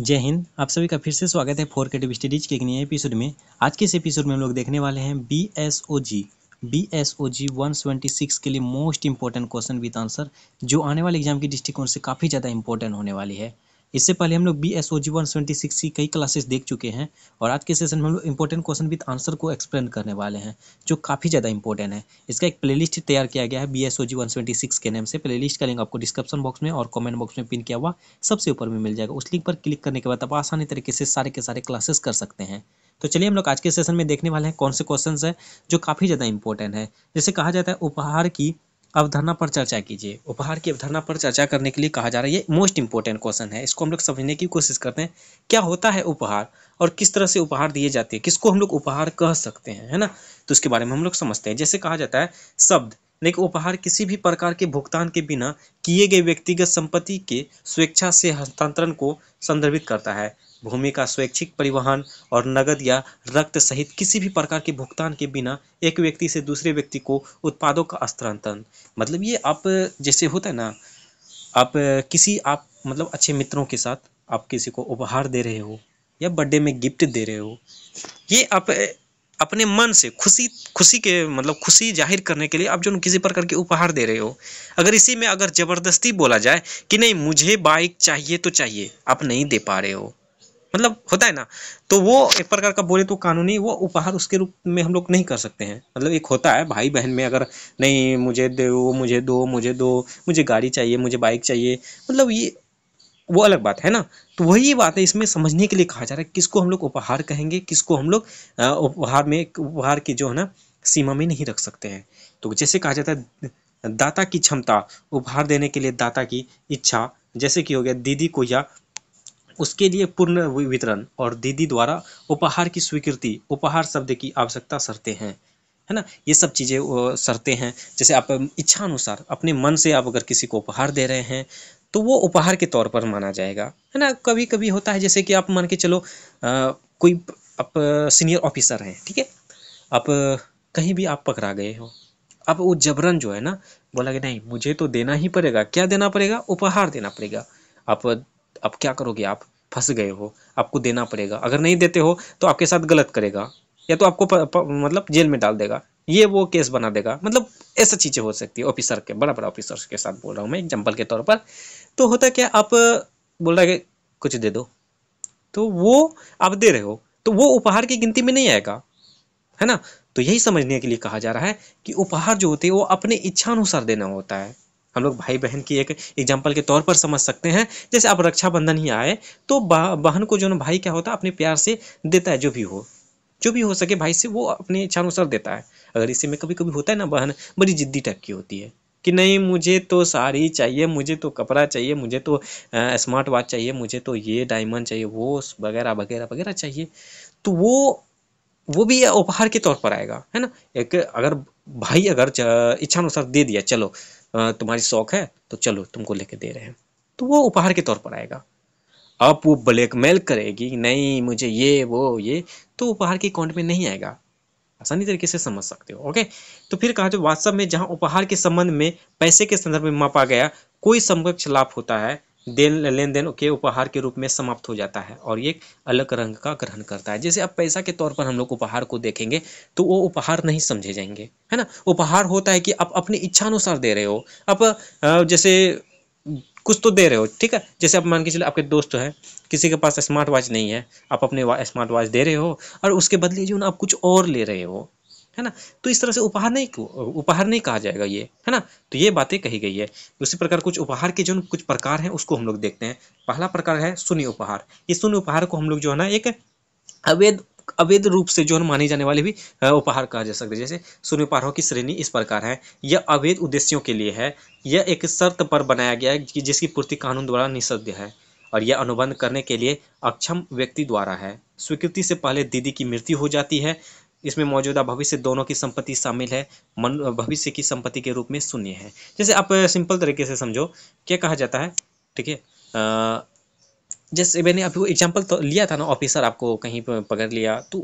जय हिंद। आप सभी का फिर से स्वागत है 4K स्टडीज के एक नए एपिसोड में। आज के इस एपिसोड में हम लोग देखने वाले हैं BSOG 176 के लिए most important question with answer, जो आने वाले एग्जाम की दृष्टिकोण से काफ़ी ज़्यादा इंपॉर्टेंट होने वाली है। इससे पहले हम लोग BSOG 176 की कई क्लासेस देख चुके हैं और आज के सेशन में हम लोग इंपॉर्टेंट क्वेश्चन विद आंसर को एक्सप्लेन करने वाले हैं, जो काफ़ी ज़्यादा इंपॉर्टेंट है। इसका एक प्लेलिस्ट तैयार किया गया है BSOG 176 के नाम से। प्लेलिस्ट का लिंक आपको डिस्क्रिप्शन बॉक्स में और कमेंट बॉक्स में पिन किया हुआ सबसे ऊपर में मिल जाएगा। उस लिंक पर क्लिक करने के बाद आप आसानी तरीके से सारे के सारे क्लासेस कर सकते हैं। तो चलिए हम लोग आज के सेशन में देखने वाले हैं कौन से क्वेश्चंस है जो काफ़ी ज़्यादा इंपॉर्टेंट है। जैसे कहा जाता है उपहार की अवधारणा पर चर्चा कीजिए। उपहार की अवधारणा पर चर्चा करने के लिए कहा जा रहा है, ये मोस्ट इंपॉर्टेंट क्वेश्चन है। इसको हम लोग समझने की कोशिश करते हैं, क्या होता है उपहार और किस तरह से उपहार दिए जाते हैं, किसको हम लोग उपहार कह सकते हैं, है ना। तो इसके बारे में हम लोग समझते हैं। जैसे कहा जाता है शब्द लेकिन उपहार किसी भी प्रकार के भुगतान के बिना किए गए व्यक्तिगत संपत्ति के स्वेच्छा से हस्तांतरण को संदर्भित करता है। भूमि का स्वैच्छिक परिवहन और नगद या रक्त सहित किसी भी प्रकार के भुगतान के बिना एक व्यक्ति से दूसरे व्यक्ति को उत्पादों का हस्तांतरण। मतलब ये आप जैसे होता है ना, आप आप मतलब अच्छे मित्रों के साथ आप किसी को उपहार दे रहे हो या बर्थडे में गिफ्ट दे रहे हो, ये आप अपने मन से खुशी खुशी के मतलब खुशी जाहिर करने के लिए आप जो किसी प्रकार के उपहार दे रहे हो। अगर इसी में अगर ज़बरदस्ती बोला जाए कि नहीं मुझे बाइक चाहिए तो चाहिए, आप नहीं दे पा रहे हो, मतलब होता है ना, तो वो एक प्रकार का बोले तो कानूनी वो उपहार उसके रूप में हम लोग नहीं कर सकते हैं। मतलब एक होता है भाई बहन में, अगर नहीं मुझे दो मुझे दो मुझे दो, मुझे गाड़ी चाहिए, मुझे बाइक चाहिए, मतलब ये वो अलग बात है ना। तो वही बात है, इसमें समझने के लिए कहा जा रहा है किसको हम लोग उपहार कहेंगे, किसको हम लोग उपहार की जो है ना सीमा में नहीं रख सकते हैं। तो जैसे कहा जाता है दाता की क्षमता, उपहार देने के लिए दाता की इच्छा, जैसे कि हो गया दीदी को या उसके लिए पूर्ण वितरण और दीदी द्वारा उपहार की स्वीकृति, उपहार शब्द की आवश्यकता, शर्तें हैं, है ना। ये सब चीज़ें शर्तें हैं। जैसे आप इच्छा अनुसार अपने मन से आप अगर किसी को उपहार दे रहे हैं तो वो उपहार के तौर पर माना जाएगा, है ना। कभी कभी होता है जैसे कि आप मान के चलो कोई आप सीनियर ऑफिसर हैं, ठीक है, आप कहीं भी आप पकड़ा गए हो, अब वो जबरन जो है ना बोला कि नहीं मुझे तो देना ही पड़ेगा, क्या देना पड़ेगा, उपहार देना पड़ेगा। आप अब क्या करोगे, आप फंस गए हो, आपको देना पड़ेगा। अगर नहीं देते हो तो आपके साथ गलत करेगा या तो आपको मतलब जेल में डाल देगा, ये वो केस बना देगा। मतलब ऐसा चीज़ें हो सकती है ऑफिसर के, बड़ा बड़ा ऑफिसर के साथ बोल रहा हूँ मैं एग्जाम्पल के तौर पर। तो होता क्या, आप बोल रहे कि कुछ दे दो, तो वो आप दे रहे हो तो वो उपहार की गिनती में नहीं आएगा, है ना। तो यही समझने के लिए कहा जा रहा है कि उपहार जो होते हैं वो अपने इच्छा अनुसार देना होता है। हम लोग भाई बहन की एक एग्जाम्पल के तौर पर समझ सकते हैं। जैसे अब रक्षाबंधन ही आए तो बहन को जो ना भाई क्या होता है अपने प्यार से देता है, जो भी हो सके भाई से वो अपने इच्छा अनुसार देता है। अगर इसी में कभी कभी होता है ना, बहन बड़ी जिद्दी टाइप की होती है कि नहीं मुझे तो साड़ी चाहिए, मुझे तो कपड़ा चाहिए, मुझे तो स्मार्ट वॉच चाहिए, मुझे तो ये डायमंड चाहिए, वो वगैरह वगैरह वगैरह चाहिए, तो वो भी उपहार के तौर पर आएगा, है ना। एक अगर भाई अगर इच्छा अनुसार दे दिया, चलो तुम्हारी शौक है तो चलो तुमको लेके दे रहे हैं, तो वो उपहार के तौर पर आएगा। अब वो ब्लैकमेल करेगी नहीं मुझे ये, तो उपहार के अकाउंट में नहीं आएगा। आसानी तरीके से समझ सकते हो, ओके। तो फिर कहा जो वास्तव में जहां उपहार के संबंध में पैसे के संदर्भ में मापा गया कोई समकक्ष लाभ होता है, लेन देन के उपहार के रूप में समाप्त हो जाता है और ये एक अलग रंग का ग्रहण करता है। जैसे अब पैसा के तौर पर हम लोग उपहार को देखेंगे तो वो उपहार नहीं समझे जाएंगे, है ना। उपहार होता है कि आप अपनी इच्छा अनुसार दे रहे हो, आप जैसे कुछ तो दे रहे हो, ठीक है। जैसे आप मान के चले आपके दोस्त हैं, किसी के पास स्मार्ट वॉच नहीं है, आप अपने स्मार्ट वॉच दे रहे हो और उसके बदले जो ना आप कुछ और ले रहे हो, है ना। तो इस तरह से उपहार नहीं कहा जाएगा ये, है ना। तो ये बातें कही गई है। उसी प्रकार कुछ उपहार के जो कुछ प्रकार हैं उसको हम लोग देखते हैं। पहला प्रकार है शून्य उपहार। ये शून्य उपहार को हम लोग जो है ना एक अवैध अवैध रूप से जो माने जाने वाले भी उपहार कहा जा सकता है। जैसे शून्य उपहारों की श्रेणी इस प्रकार है, यह अवैध उद्देश्यों के लिए है, यह एक शर्त पर बनाया गया है कि जिसकी पूर्ति कानून द्वारा निषिद्ध है और यह अनुबंध करने के लिए अक्षम व्यक्ति द्वारा है। स्वीकृति से पहले दीदी की मृत्यु हो जाती है। इसमें मौजूदा भविष्य दोनों की संपत्ति शामिल है। मन भविष्य की संपत्ति के रूप में शून्य है। जैसे आप सिंपल तरीके से समझो, क्या कहा जाता है, ठीक है। जैसे मैंने अभी वो एग्जांपल तो लिया था ना, ऑफिसर आपको कहीं पर पकड़ लिया तो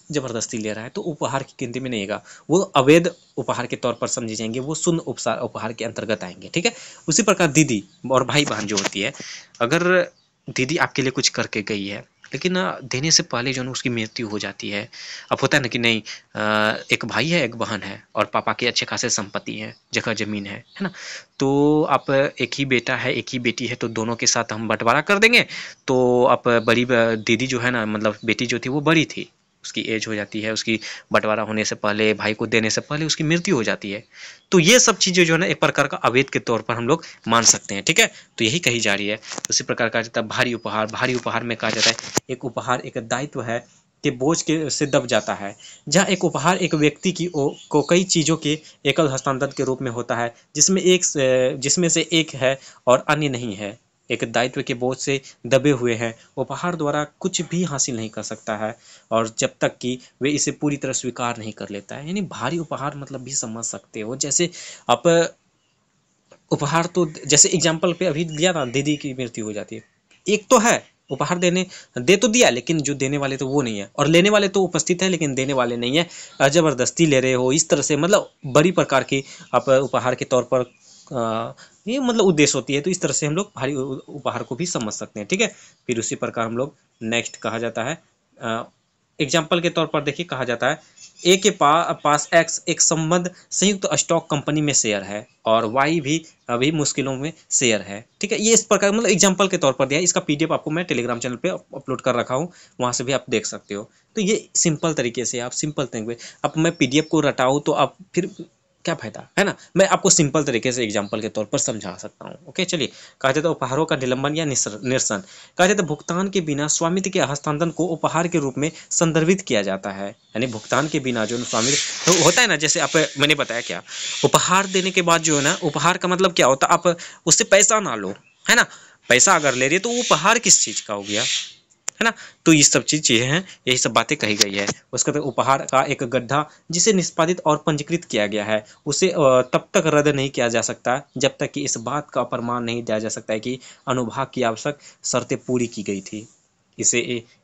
जबरदस्ती ले रहा है, तो उपहार की गिनती में नहीं आएगा, वो अवैध उपहार के तौर पर समझे जाएंगे, वो शून्य उपहार के अंतर्गत आएंगे, ठीक है। उसी प्रकार दीदी और भाई बहन जो होती है, अगर दीदी आपके लिए कुछ करके गई है, लेकिन देने से पहले जो है ना उसकी मृत्यु हो जाती है। अब होता है ना कि नहीं, एक भाई है, एक बहन है और पापा के अच्छे खासे संपत्ति है, जगह ज़मीन है ना? तो आप एक ही बेटा है, एक ही बेटी है, तो दोनों के साथ हम बँटवारा कर देंगे। तो आप बड़ी ब दीदी जो है ना, मतलब बेटी जो थी वो बड़ी थी, उसकी एज हो जाती है, उसकी बँटवारा होने से पहले, भाई को देने से पहले उसकी मृत्यु हो जाती है। तो ये सब चीज़ें जो है ना एक प्रकार का अवैध के तौर पर हम लोग मान सकते हैं, ठीक है? तो यही कही जा रही है। उसी प्रकार कहा जाता है भारी उपहार। भारी उपहार में कहा जाता है एक उपहार एक दायित्व है कि बोझ के से दब जाता है। जहाँ एक उपहार एक व्यक्ति की को कई चीज़ों के एकल हस्तांतरण के रूप में होता है, जिसमें से एक है और अन्य नहीं है। एक दायित्व के बोझ से दबे हुए हैं, उपहार द्वारा कुछ भी हासिल नहीं कर सकता है, और जब तक कि वे इसे पूरी तरह स्वीकार नहीं कर लेता है। यानी भारी उपहार मतलब भी समझ सकते हो, जैसे आप उपहार तो जैसे एग्जाम्पल पे अभी दिया ना, दीदी की मृत्यु हो जाती है, एक तो है उपहार दे तो दिया, लेकिन जो देने वाले तो वो नहीं है, और लेने वाले तो उपस्थित है लेकिन देने वाले नहीं है। जबरदस्ती ले रहे हो, इस तरह से मतलब बड़ी प्रकार की आप उपहार के तौर पर ये मतलब उद्देश्य होती है। तो इस तरह से हम लोग भारी उपहार को भी समझ सकते हैं, ठीक है? फिर उसी प्रकार हम लोग नेक्स्ट कहा जाता है एग्जाम्पल के तौर पर देखिए, कहा जाता है ए के पास एक्स एक संबद्ध संयुक्त स्टॉक कंपनी में शेयर है और वाई भी अभी मुश्किलों में शेयर है, ठीक है? ये इस प्रकार मतलब एग्जाम्पल के तौर पर दिया है। इसका पीडीएफ आपको मैं टेलीग्राम चैनल पे अपलोड कर रखा हूँ, वहाँ से भी आप देख सकते हो। तो ये सिंपल तरीके से आप सिंपल तरीके अब मैं पीडीएफ को रटाऊँ तो आप फिर क्या फायदा है ना? मैं आपको सिंपल तरीके से एग्जाम्पल के तौर पर समझा सकता हूँ। ओके, चलिए। कहा जाता है उपहारों का निलंबन या निरसन। कहा जाता है भुगतान के बिना स्वामित्व के हस्तांतरण को उपहार के रूप में संदर्भित किया जाता है। यानी भुगतान के बिना जो स्वामित्व तो होता है ना, जैसे आप मैंने बताया क्या, उपहार देने के बाद जो है ना, उपहार का मतलब क्या होता है, आप उससे पैसा ना लो, है ना? पैसा अगर ले रही है तो वो उपहार किस चीज़ का हो गया, है ना? तो ये सब चीज़ें हैं, यही सब बातें कही गई है। उसके बाद उपहार का एक गड्ढा जिसे निष्पादित और पंजीकृत किया गया है, उसे तब तक रद्द नहीं किया जा सकता जब तक कि इस बात का प्रमाण नहीं दिया जा सकता है कि अनुभाग की आवश्यक शर्तें पूरी की गई थी। इसे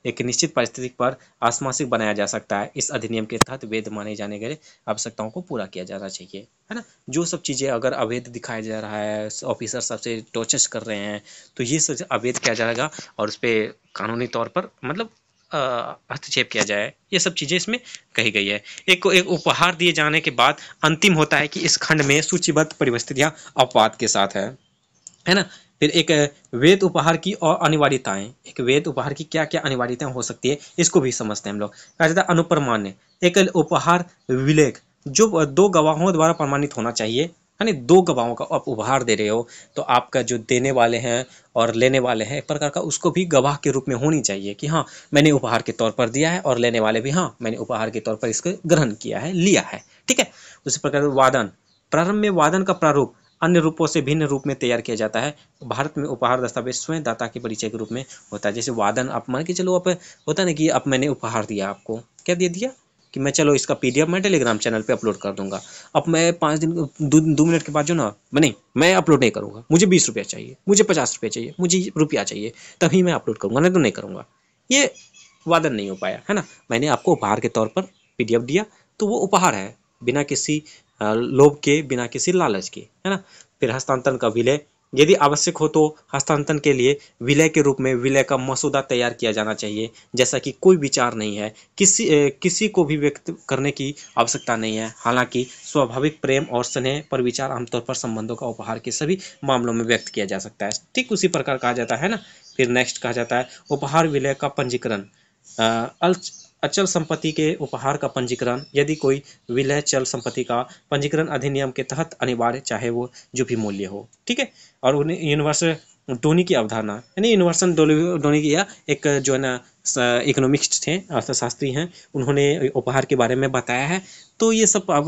एक निश्चित परिस्थिति पर आश्वासित बनाया जा सकता है। इस अधिनियम के तहत वैध माने जाने वाली आवश्यकताओं को पूरा किया जाना चाहिए, है ना? जो सब चीज़ें अगर अवैध दिखाया जा रहा है, ऑफिसर सबसे टॉर्चर कर रहे हैं, तो ये सब अवैध किया जाएगा और उस पर कानूनी तौर पर मतलब हस्तक्षेप किया जाए। ये सब चीज़ें इसमें कही गई है। एक उपहार दिए जाने के बाद अंतिम होता है कि इस खंड में सूचीबद्ध परिस्थितियां अपवाद के साथ है ना? फिर एक वैध उपहार की और अनिवार्यताएं, एक वैध उपहार की क्या क्या अनिवार्यताएं हो सकती है, इसको भी समझते हैं हम लोग। कहा जाता है अनुप्रमाण्य, एक उपहार विलेख जो दो गवाहों द्वारा प्रमाणित होना चाहिए। यानी दो गवाहों का आप उपहार दे रहे हो तो आपका जो देने वाले हैं और लेने वाले हैं एक प्रकार का उसको भी गवाह के रूप में होनी चाहिए कि हाँ मैंने उपहार के तौर पर दिया है, और लेने वाले भी हाँ मैंने उपहार के तौर पर इसको ग्रहण किया है, लिया है, ठीक है? उसी प्रकार वादन, प्रारंभ में वादन का प्रारूप अन्य रूपों से भिन्न रूप में तैयार किया जाता है। भारत में उपहार दस्तावेज स्वयं दाता के परिचय के रूप में होता है। जैसे वादन आप मान के चलो, आप होता है ना कि अब मैंने उपहार दिया, आपको क्या दे दिया कि मैं चलो इसका पीडीएफ मैं टेलीग्राम चैनल पे अपलोड कर दूंगा। अब मैं 5 दिन 2 मिनट के बाद जो ना मैं अपलोड नहीं करूँगा, मुझे 20 रुपया चाहिए, मुझे 50 रुपये चाहिए, मुझे रुपया चाहिए, तभी मैं अपलोड करूँगा, नहीं तो नहीं करूँगा। ये वादन नहीं हो पाया, है ना? मैंने आपको उपहार के तौर पर पीडीएफ दिया तो वो उपहार है, बिना किसी लोभ के, बिना किसी लालच के, है ना? फिर हस्तांतरण का विलय, यदि आवश्यक हो तो हस्तांतरण के लिए विलय के रूप में विलय का मसौदा तैयार किया जाना चाहिए, जैसा कि कोई विचार नहीं है, किसी को भी व्यक्त करने की आवश्यकता नहीं है। हालांकि स्वाभाविक प्रेम और स्नेह पर विचार आमतौर पर संबंधों का उपहार के सभी मामलों में व्यक्त किया जा सकता है। ठीक उसी प्रकार कहा जाता है ना। फिर नेक्स्ट कहा जाता है उपहार विलय का पंजीकरण, अचल संपत्ति के उपहार का पंजीकरण, यदि कोई विलय चल संपत्ति का पंजीकरण अधिनियम के तहत अनिवार्य, चाहे वो जो भी मूल्य हो, ठीक है? और उन्हें यूनिवर्सल डोनी की अवधारणा, यानी यूनिवर्सल डोनी की एक जो है ना इकोनॉमिक्स थे, अर्थशास्त्री हैं, उन्होंने उपहार के बारे में बताया है। तो ये सब आप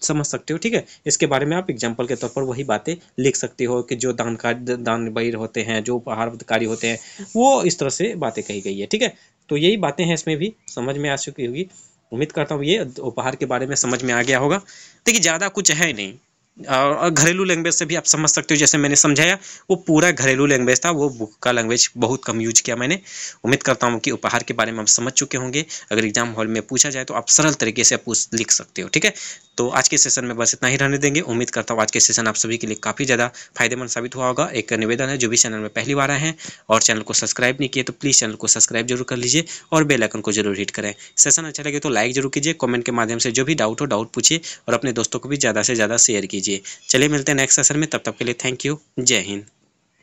समझ सकते हो, ठीक है? इसके बारे में आप एग्जाम्पल के तौर पर वही बातें लिख सकते हो कि जो दानवीर होते हैं, जो उपहारकारी होते हैं, वो इस तरह से बातें कही गई है, ठीक है? तो यही बातें हैं, इसमें भी समझ में आ चुकी होगी। उम्मीद करता हूँ ये उपहार के बारे में समझ में आ गया होगा। देखिए ज़्यादा कुछ है नहीं, और घरेलू लैंग्वेज से भी आप समझ सकते हो, जैसे मैंने समझाया वो पूरा घरेलू लैंग्वेज था, वो बुक का लैंग्वेज बहुत कम यूज किया मैंने। उम्मीद करता हूँ कि उपहार के बारे में आप समझ चुके होंगे। अगर एग्जाम हॉल में पूछा जाए तो आप सरल तरीके से आप लिख सकते हो। ठीक है, तो आज के सेशन में बस इतना ही रहने देंगे। उम्मीद करता हूँ आज के सेशन आप सभी के लिए काफ़ी ज़्यादा फायदेमंद साबित हुआ होगा। एक निवेदन है, जो भी चैनल में पहली बार आए हैं और चैनल को सब्सक्राइब नहीं किए तो प्लीज़ चैनल को सब्सक्राइब जरूर कर लीजिए और बेल आइकन को जरूर हिट करें। सेशन अच्छा लगे तो लाइक जरूर कीजिए, कमेंट के माध्यम से जो भी डाउट हो डाउट पूछिए और अपने दोस्तों को भी ज़्यादा से ज़्यादा शेयर कीजिए। चलिए मिलते हैं नेक्स्ट सेशन में, तब तक के लिए थैंक यू, जय हिंद।